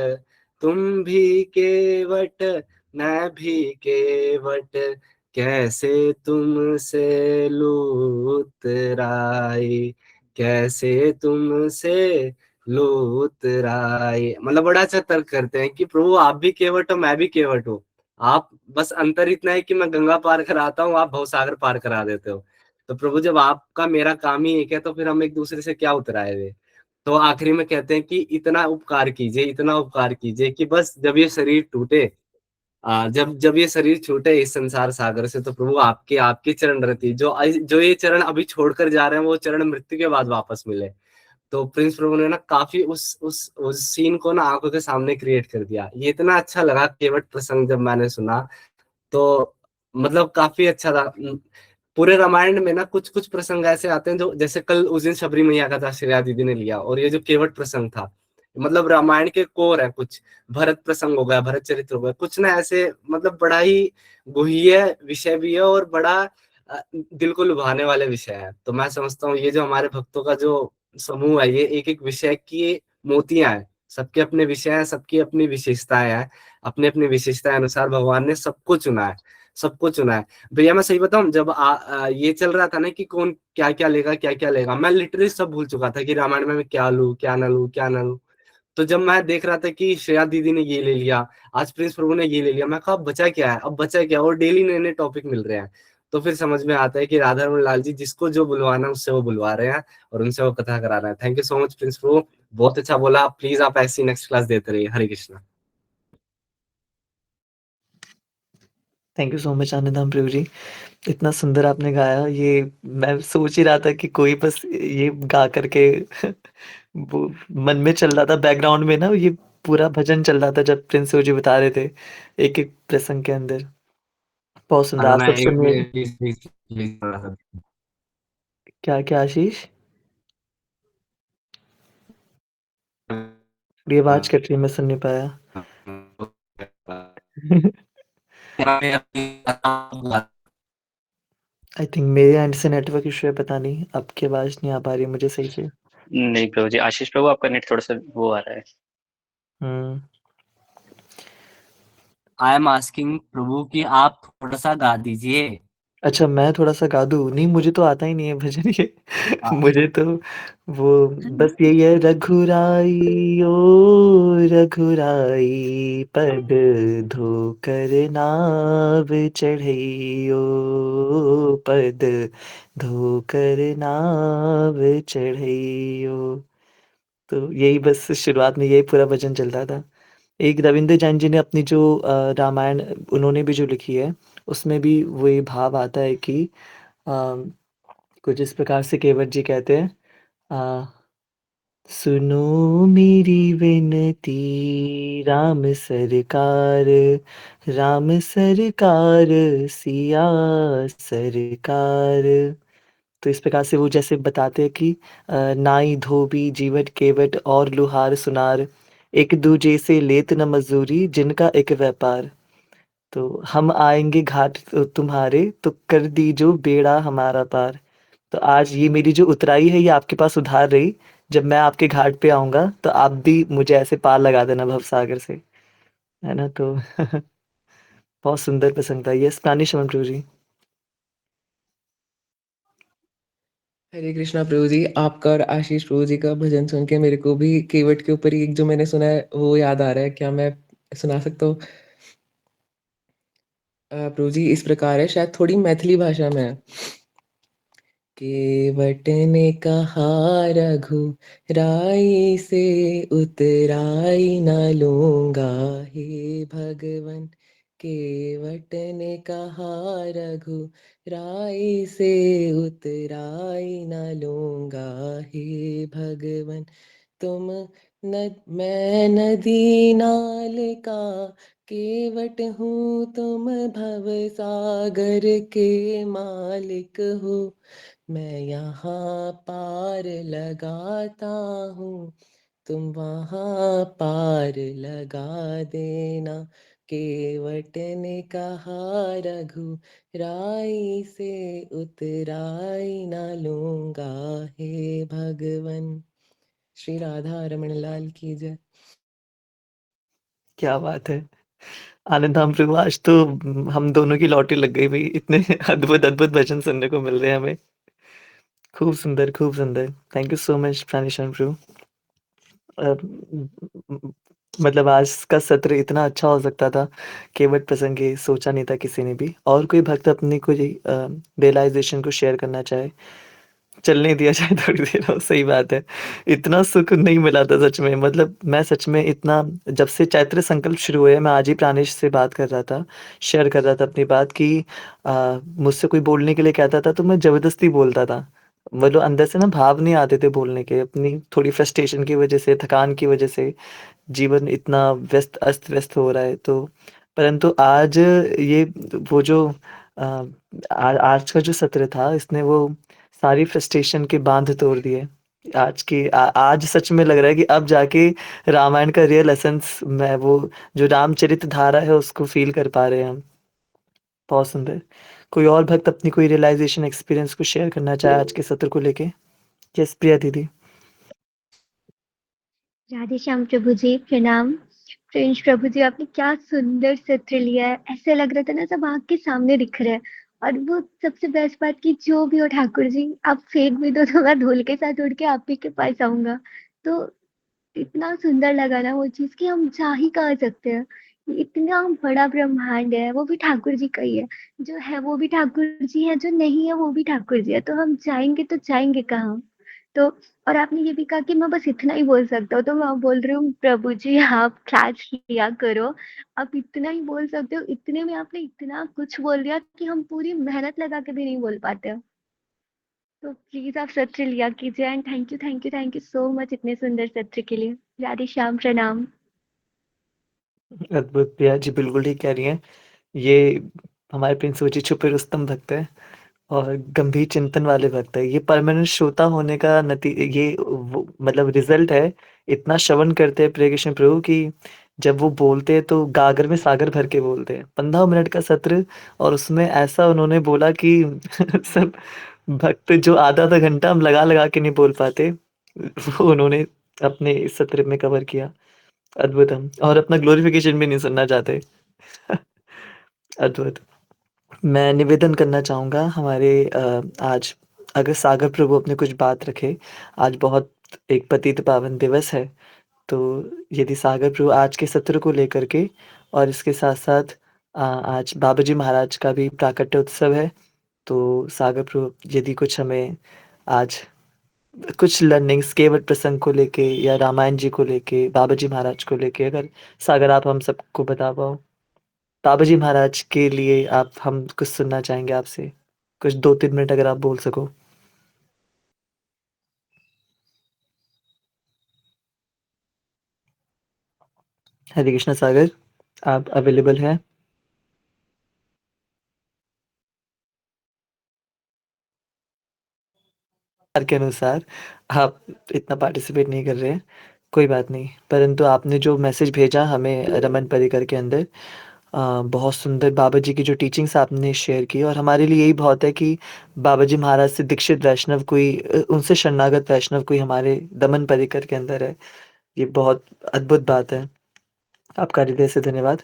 तुम भी केवट मैं भी केवट, कैसे तुमसे लूतराई, कैसे तुमसे लूतराई। मतलब बड़ा अच्छा तर्क करते हैं कि प्रभु आप भी केवट हो, मैं भी केवट हूँ। आप बस अंतर इतना है कि मैं गंगा पार कराता हूँ, आप भवसागर पार करा देते हो। तो प्रभु जब आपका मेरा काम ही एक है तो फिर हम एक दूसरे से क्या उतराए हुए। तो आखिरी में कहते हैं कि इतना उपकार कीजिए, इतना उपकार कीजिए कि बस जब ये शरीर टूटे, जब जब ये शरीर छूटे इस संसार सागर से, तो प्रभु आपके आपके चरण रति, जो ये चरण अभी छोड़कर जा रहे हैं वो चरण मृत्यु के बाद वापस मिले। तो प्रिंस प्रभु ने ना काफी उस सीन को ना आंखों के सामने क्रिएट कर दिया। ये इतना अच्छा लगा केवट प्रसंग जब मैंने सुना, तो मतलब काफी अच्छा था। पूरे रामायण में ना कुछ कुछ प्रसंग ऐसे आते हैं जो, जैसे कल उस दिन शबरी मैया का था, श्रेया दीदी ने लिया, और ये जो केवट प्रसंग था, मतलब रामायण के कोर है कुछ। भरत प्रसंग हो गया, भरत चरित्र हो गया, कुछ ना ऐसे मतलब बड़ा ही गुह्य विषय भी है और बड़ा दिल को लुभाने वाले विषय है। तो मैं समझता हूँ ये जो हमारे भक्तों का जो समूह है, ये एक एक विषय की मोतियां हैं, सबके अपने विषय हैं, सबकी अपनी विशेषताएं हैं। अपने अपने विशेषता अनुसार भगवान ने सबको चुना है, सबको चुना है। भैया मैं सही बताऊं, जब ये चल रहा था ना कि कौन क्या क्या लेगा, मैं लिटरली सब भूल चुका था कि रामायण में मैं क्या लूं, क्या ना लूं, क्या ना लूं। तो जब मैं देख रहा था कि श्रेया दीदी ने ये ले लिया, आज प्रिंस प्रभु ने ये ले लिया, मैं कहा अब बचा क्या है, अब बचा क्या, और डेली नए नए टॉपिक मिल रहे हैं। तो फिर समझ में आता है कि राधा रमन लाल जी जिसको जो बुलवाना उससे वो बुलवा रहे हैं और उनसे वो कथा करा रहे हैं। Thank you so much Prince Prabhu, बहुत अच्छा बोला। प्लीज आप ऐसी नेक्स्ट क्लास देते रहिए। Hare Krishna. Thank you so much Anandadham Prabhu ji. इतना सुंदर आपने गाया, ये मैं सोच ही रहा था कि कोई बस ये गा करके वो मन में चल रहा था बैकग्राउंड में ना, ये पूरा भजन चल रहा था जब प्रिंस जी बता रहे थे एक-एक प्रसंग के अंदर। बहुत सुंदर, आप अरुणा सब एक सुनिए। मिनट प्लीज प्लीज प्लीज थोड़ा सा। क्या-क्या आशीष? थोड़ी आवाज़ कट रही है, मैं सुन नहीं पाया। आई थिंक मेरे एंड से नेटवर्क इश्यू है, पता नहीं, आपकी आवाज़ नहीं आ पा रही है मुझे सही से। नहीं प्रभु जी, आशीष प्रभु आपका नेट थोड़ा सा वो आ रहा है। हुँ। आई एम आस्किंग प्रभु कि आप थोड़ा सा गा दीजिए। अच्छा, मैं थोड़ा-सा गा दूँ? नहीं, मुझे तो आता ही नहीं है भजन ये। आ, मुझे तो वो बस यही है, रघुराई ओ रघुराई, पद धोकर नाव चढ़इयो, पद धोकर नाव चढ़इयो। तो यही बस शुरुआत में यही पूरा भजन चलता था। एक रविंद्र जैन जी ने अपनी जो रामायण उन्होंने भी जो लिखी है, उसमें भी वही भाव आता है कि अ, कुछ इस प्रकार से केवट जी कहते हैं अ, सुनो मेरी विनती राम सरकार, राम सरकार सिया सरकार। तो इस प्रकार से वो जैसे बताते हैं कि नाई धोबी जीवट केवट और लुहार सुनार, एक दूजे से लेत न मजूरी जिनका एक व्यापार। तो हम आएँगे घाट तुम्हारे, तो कर दीजो बेड़ा हमारा पार। तो आज ये मेरी जो उतराई है ये आपके पास उधार रही, जब मैं आपके घाट पे आऊँगा तो आप भी मुझे ऐसे पार लगा देना भवसागर से, है ना? तो बहुत सुंदर प्रसंग था ये। स्पेनिश में प्रभु जी। हरे कृष्णा प्रभु जी, आपका और आशीष प्रभु जी का भजन सुन के मेरे को भी केवट के ऊपर ही एक जो मैंने सुना है वो याद आ रहा है। क्या मैं सुना सकता हूँ? प्रभु जी इस प्रकार है, शायद थोड़ी मैथिली भाषा में है। केवट ने कहा रघुराई से, उतराई न लूँगा हे भगवन। केवट ने कहा रघुराई से, उतराई न लूँगा हे भगवन। तुम न मैं नदी नाल का केवट हूँ, तुम भव सागर के मालिक हो। मैं यहाँ पार लगाता हूँ, तुम वहाँ पार लगा देना। केवट ने कहा रघुराई से, उतराई न लूँगा हे भगवन। श्री राधा रमण लाल की जय। क्या बात है! आनंद हम प्रभु, आज तो हम दोनों की लॉटरी लग गई भई, इतने अद्भुत भजन सुनने को मिल रहे हैं हमें। खूब सुंदर, खूब सुंदर। थैंक यू सो मच प्राणेश्वर प्रभु। मतलब आज का सत्र इतना अच्छा हो सकता था, केवट प्रसंग ये सोचा नहीं था किसी ने भी। और कोई भक्त अपनी कोई रियलाइज़ेशन को शेयर करना चाहे? चलने दिया जाए थोड़ी देर और, सही बात है। इतना सुख नहीं मिला था सच में, मतलब मैं सच में इतना, जब से चैत्र संकल्प शुरू हुए, मैं आज ही प्राणेश से बात कर रहा था, शेयर कर रहा था अपनी बात कि मुझसे कोई बोलने के लिए कहता था तो मैं ज़बरदस्ती बोलता था। मतलब अंदर से ना भाव नहीं आते थे बोलने के, अपनी थोड़ी फ्रस्ट्रेशन की वज़ह से, थकान की वज़ह से, जीवन इतना अस्त-व्यस्त हो रहा है तो। परंतु आज ये वो जो अ, आज का जो सत्र था, इसने वो सारी फ्रस्ट्रेशन के बाँध तोड़ दिए। आज सच में लग रहा है कि अब जाके रामायण का रियल एसेंस मैं वो जो रामचरित धारा है उसको फ़ील कर पा रहे हैं हम। बहुत सुंदर। कोई और भक्त अपनी कोई रियलाइज़ेशन एक्सपीरियंस को शेयर करना चाहे आज के सत्र को लेके? यस प्रिया दीदी। राधे श्याम प्रभु जी, प्रणाम। प्रिंस प्रभु जी, आपने क्या सुंदर सत्र लिया है। ऐसे लग रहा था ना सब आँख के सामने दिख रहा है। और वो सबसे बेस्ट बात कि जो भी हो ठाकुर जी, आप फेंक भी दो तो मैं ढोल के साथ उड़ के आप ही के पास आऊँगा। तो इतना सुंदर लगा ना वो चीज़ कि हम जा ही कहाँ सकते हैं। इतना बड़ा ब्रह्मांड है, वो भी ठाकुर जी का ही है। जो है वो भी ठाकुर जी है, जो नहीं है वो भी ठाकुर जी है। तो हम जाएँगे तो जाएँगे कहाँ? तो और आपने ये भी कहा कि मैं बस इतना ही बोल सकता हूँ, तो मैं बोल रही हूँ प्रभु जी आप कैच लिया करो। आप इतना ही बोल सकते हो, इतने में आपने इतना कुछ बोल दिया कि हम पूरी मेहनत लगा के भी नहीं बोल पाते हैं। तो प्लीज़ आप सत्र लिया कीजिए and thank you so much इतने सुंदर सत्र के लिए। राधे श्याम, प्रणाम। अद्भुत प्रिया जी, बिल्कुल ठीक कह रही हैं। ये हमारे प्रिंस जी छुपे रुस्तम भक्त हैं और गंभीर चिंतन वाले भक्त हैं। ये परमानेंट श्रोता होने का ये वो मतलब रिज़ल्ट है। इतना श्रवण करते हैं प्रिय कृष्ण प्रभु कि जब वो बोलते हैं तो गागर में सागर भर के बोलते हैं। 15 मिनट का सत्र और उसमें ऐसा उन्होंने बोला कि सब भक्त जो आधा-आधा घंटा हम लगा-लगा के नहीं बोल पाते, वो उन्होंने अपने इस सत्र में कवर किया। अद्भुतम। और अपना ग्लोरिफिकेशन भी नहीं सुनना चाहते। अद्भुत। मैं निवेदन करना चाहूँगा हमारे आज अगर सागर प्रभु अपनी कुछ बात रखें, आज बहुत एक पतित पावन दिवस है, तो यदि सागर प्रभु आज के सत्र को लेकर के और इसके साथ-साथ आज बाबा जी महाराज का भी प्राकट्य उत्सव है, तो सागर प्रभु यदि कुछ हमें आज कुछ लर्निंग्स केवट प्रसंग को लेके या रामायण जी को लेके, बाबा जी महाराज को लेके अगर सागर आप हम सबको बता पाओ। बाबा जी महाराज के लिए आप हम कुछ सुनना चाहेंगे आपसे। कुछ 2-3 मिनट अगर आप बोल सको। हरे कृष्ण सागर, आप अवेलेबल हैं? के अनुसार आप इतना पार्टिसिपेट नहीं कर रहे हैं, कोई बात नहीं। परंतु आपने जो मैसेज भेजा हमें रमन परिकर के अंदर बहुत सुंदर बाबा जी की जो टीचिंग्स आपने शेयर की और हमारे लिए यही बहुत है कि बाबा जी महाराज से दीक्षित वैष्णव कोई उनसे शरणागत वैष्णव कोई हमारे दमन परिकर के अंदर है। ये बहुत अद्भुत बात है। आपका हृदय से धन्यवाद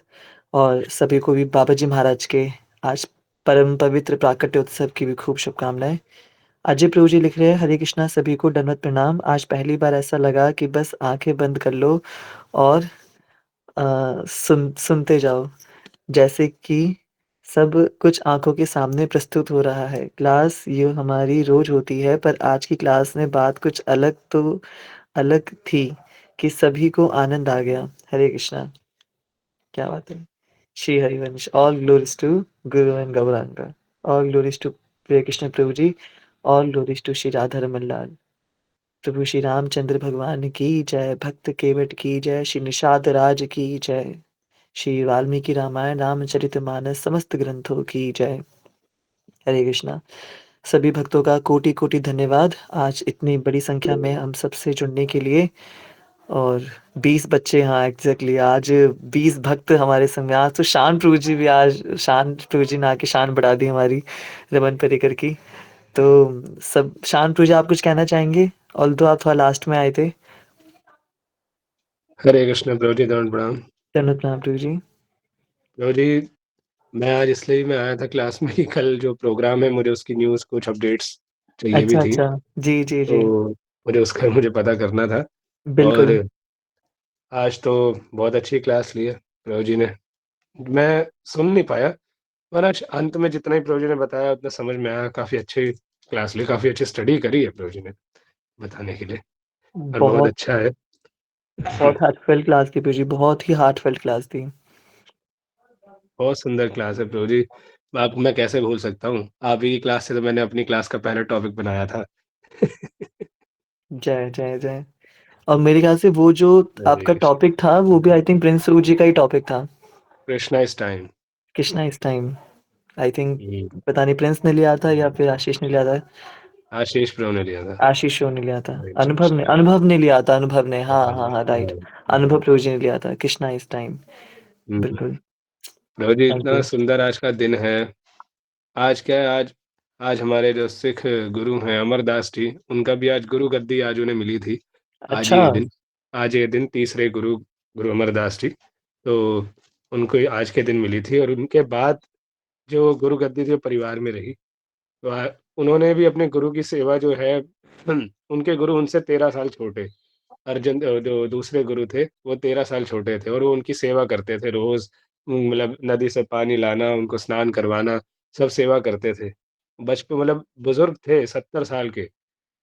और सभी को भी बाबा जी महाराज के आज परम पवित्र प्राकट्य उत्सव की भी खूब शुभकामनाएँ। अजय प्रभु जी लिख रहे हैं, हरे कृष्णा सभी को दंडवत प्रणाम। आज पहली बार ऐसा लगा कि बस आँखें बंद कर लो और सुनते जाओ, जैसे कि सब कुछ आँखों के सामने प्रस्तुत हो रहा है। क्लास ये हमारी रोज़ होती है, पर आज की क्लास में बात कुछ अलग थी कि सभी को आनंद आ गया। हरे कृष्णा, क्या बात है। Shri Harivansh, all glories to guru and Gauranga, all glories to Hare Krishna Prabhu ji, all glories to Shri Radha Raman Lal. Prabhu Shri Ramchandra भगवान की जय, भक्त केवट की जय, श्री निषाद राज की जय, श्री वाल्मीकि रामायण रामचरितमानस समस्त ग्रंथों की जय। हरे कृष्णा। सभी भक्तों का कोटि-कोटि धन्यवाद, आज इतनी बड़ी संख्या में हम सबसे जुड़ने के लिए। और 20 बच्चे, हाँ, एग्ज़ैक्टली आज 20 भक्त हमारे संग में। आज तो शान प्रभु जी भी, आज शान प्रभु जी ने आके शान बढ़ा दी हमारी रमन पर्रिकर की। तो सब, शान प्रभु जी आप कुछ कहना चाहेंगे? ऑल्दो आप थोड़ा लास्ट में आए थे। हरे कृष्ण प्रभु जी, दंड प्रणाम। दंडवत प्रणाम प्रभु जी। प्रभु जी, मैं आज इसलिए मैं आया था क्लास में कि कल जो प्रोग्राम है मुझे उसकी न्यूज़ कुछ अपडेट्स चाहिए भी अच्छा, थी, अच्छा। जी, जी, जी। तो मुझे उसका मुझे पता करना था। और बिल्कुल। आज तो बहुत अच्छी क्लास ली है प्रभु जी ने। मैं सुन नहीं पाया, पर आज अंत में जितना ही प्रभु जी ने बताया उतना समझ में आया। काफ़ी अच्छी क्लास ली, काफ़ी अच्छी स्टडी करी है प्रभु जी ने बताने के लिए, और बहुत बहुत, अच्छा है। बहुत हार्टफेल्ट क्लास थी प्रभु जी, बहुत ही हार्टफेल्ट क्लास थी। बहुत सुंदर क्लास है प्रभु जी। आप, मैं कैसे भूल सकता हूँ? आप ही की क्लास से तो मैंने अपनी क्लास का पहला टॉपिक बनाया था। जय, जय, जय। और मेरे ख्याल से वो जो हरे आपका कृष्ण। टॉपिक था, वो भी आई थिंक प्रिंस प्रभु जी का ही टॉपिक था। कृष्णा इस टाइम। कृष्णा इस टाइम, आई थिंक, हुँ, पता नहीं प्रिंस ने लिया था या फिर आशीष ने लिया था। आशीष प्रभु ने लिया था। आशीष ने लिया था। हरे अनुभव ने, कृष्ण। अनुभव ने लिया था, अनुभव ने। हाँ, हाँ, हाँ, राइट। हुँ, अनुभव हुँ, प्रभु जी ने लिया था, कृष्णा इस टाइम। हुँ। बिल्कुल। प्रभु जी, थैंक इतना यू। सुंदर आज का दिन है। आज क्या है, आज आज हमारे जो सिख गुरु हैं अमरदास जी, उनका भी आज गुरु गद्दी आज उन्हें मिली थी। आज अच्छा, ही ये दिन, आज ये दिन तीसरे गुरु गुरु अमरदास जी, तो उनको ये आज के दिन मिली थी। और उनके बाद जो गुरु गद्दी जो परिवार में रही, तो उन्होंने भी अपने गुरु की सेवा जो है, उनके गुरु उनसे 13 साल छोटे, अर्जन जो दूसरे गुरु थे, वो 13 साल छोटे थे, और वो उनकी सेवा करते थे रोज़। मतलब नदी से पानी लाना, उनको स्नान करवाना, सब सेवा करते थे। बचप मतलब बुज़ुर्ग थे 70 साल के,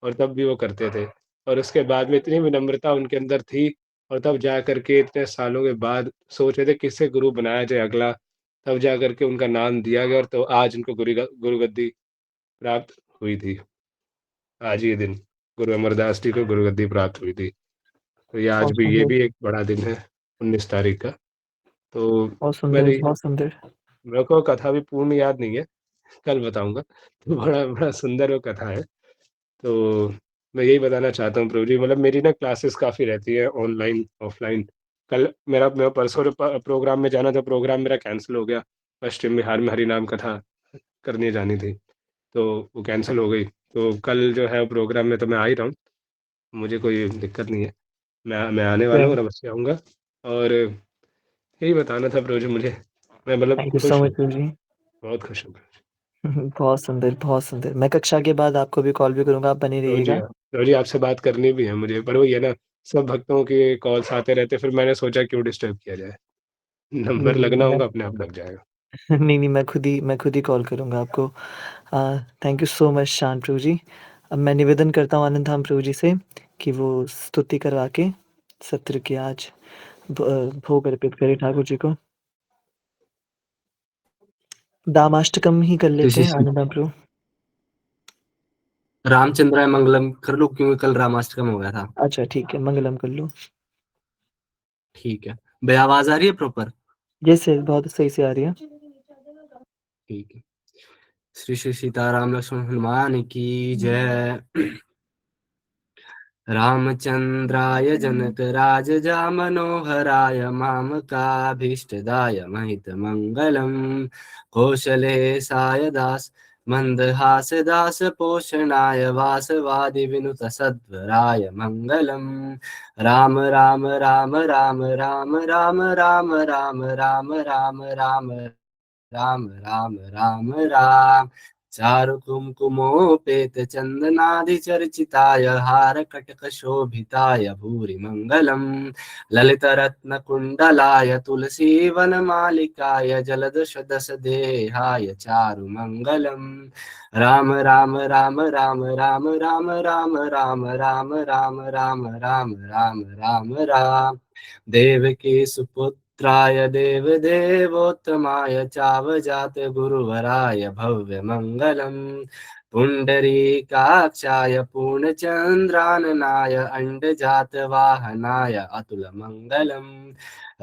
और तब भी वो करते थे। और उसके बाद में इतनी विनम्रता उनके अंदर थी, और तब जा कर के इतने सालों के बाद सोच रहे थे किससे गुरु बनाया जाए अगला, तब जा कर के उनका नाम दिया गया, और तो आज उनको गुरु गद्दी प्राप्त हुई थी। आज ही ये दिन गुरु अमरदास जी को गुरुगद्दी प्राप्त हुई थी। तो बहुत ये सुंदर, भी एक बड़ा दिन है, 19 तारीख का। तो बहुत मैं सुंदर, देखिए, बहुत सुंदर। मेरे को कथा भी पूर्ण याद नहीं है, कल बताऊँगा। तो बड़ा बड़ा सुंदर वो कथा है। तो मैं यही बताना चाहता हूँ प्रभु जी, मतलब मेरी ना क्लासेस काफ़ी रहती है ऑनलाइन, ऑफ़लाइन। कल मेरा परसों प्रोग्राम में जाना था, प्रोग्राम मेरा कैंसल हो गया। पश्चिम बिहार में हरिनाम कथा करने जानी थी, तो वो कैंसल हो गई। तो कल जो है प्रोग्राम में तो मैं आ ही रहा हूँ, मुझे कोई दिक्कत नहीं है। मैं आने वाला हूँ जय, और अवश्य आऊँगा। और यही बताना था प्रभु जी मुझे। मैं मतलब थैंक यू सो खुश हूँ, मच प्रभु जी। बहुत खुश हूँ। बहुत सुंदर, बहुत सुंदर। मैं कक्षा के बाद आपको भी कॉल भी करूँगा, आप बने रहिएगा। प्रभु जी आपसे बात करनी भी है मुझे, पर वही है ना, सब भक्तों के कॉल्स आते रहते, फिर मैंने सोचा क्यों डिस्टर्ब किया जाए। नहीं, नंबर नहीं, लगना मैं होगा, अपने आप लग जाएगा। नहीं, नहीं, मैं खुद ही कॉल करूँगा आपको। थैंक यू सो मच शान प्रभु जी। अब मैं निवेदन करता हूँ आनंद-धाम प्रभु जी से कि वो स्तुति करवा के सत्र की आज भोग अर्पित करें ठाकुर जी को। दामाष्टकम ही कर श्री लेते श्री हैं श्री आनंद-धाम प्रभु। रामचंद्राय मंगलम कर लो, क्योंकि कल रामाष्टकम हो गया था। अच्छा ठीक है, मंगलम कर लो। ठीक है। भैया आवाज़ आ रही है प्रॉपर? यस, यस, बहुत सही से आ रही है। ठीक है। श्री श्री सीताराम लक्ष्मण हनुमान की जय। रामचंद्राय जनक राजजा मनोहराय मामकाभीष्टदाय महितमङ्गलम् कौशलेशाय दास मन्दहास दास पोषणाय वासवादि विनुत सद्वराय मङ्गलम् राम राम राम राम राम राम राम राम राम राम राम राम राम राम राम राम चारु कुङ्कुमोपेत चन्दनादिचर्चिताय हारकटकशोभिताय भूरि मङ्गलम् ललितरत्नकुण्डलाय तुलसीवनमालिकाय जलदशदशदेहाय चारुमङ्गलम् राम राम राम राम राम राम राम राम राम राम राम राम राम राम राम देवकी सुपुत्राय देवदेवोत्तमाय चावजात गुरुवराय भव्यमङ्गलम् पुण्डरीकाक्षाय पूर्णचन्द्राननाय अण्डजातवाहनाय अतुलमङ्गलम्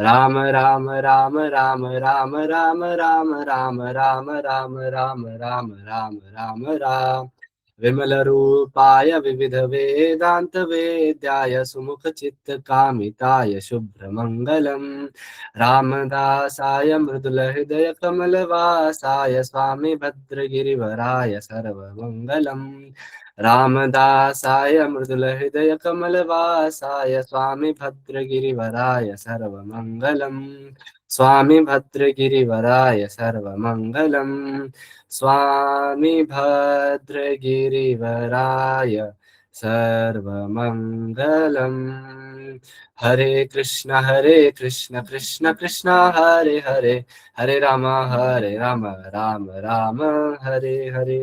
राम राम राम राम राम राम राम राम राम राम राम राम राम राम राम विमलरूपाय विविधवेदान्तवेद्याय सुमुखचित्तकामिताय शुभ्रमङ्गलम् रामदासाय मृदुलहृदयकमलवासाय स्वामी भद्रगिरिवराय सर्वमङ्गलम् रामदासाय मृदुलहृदयकमलवासाय स्वामी भद्रगिरिवराय सर्वमङ्गलम् स्वामी भद्रगिरिवराय सर्वमङ्गलम् स्वामी भद्रगिरिवराय सर्वमङ्गलम् हरे कृष्ण कृष्ण कृष्ण हरे हरे हरे राम राम राम हरे हरे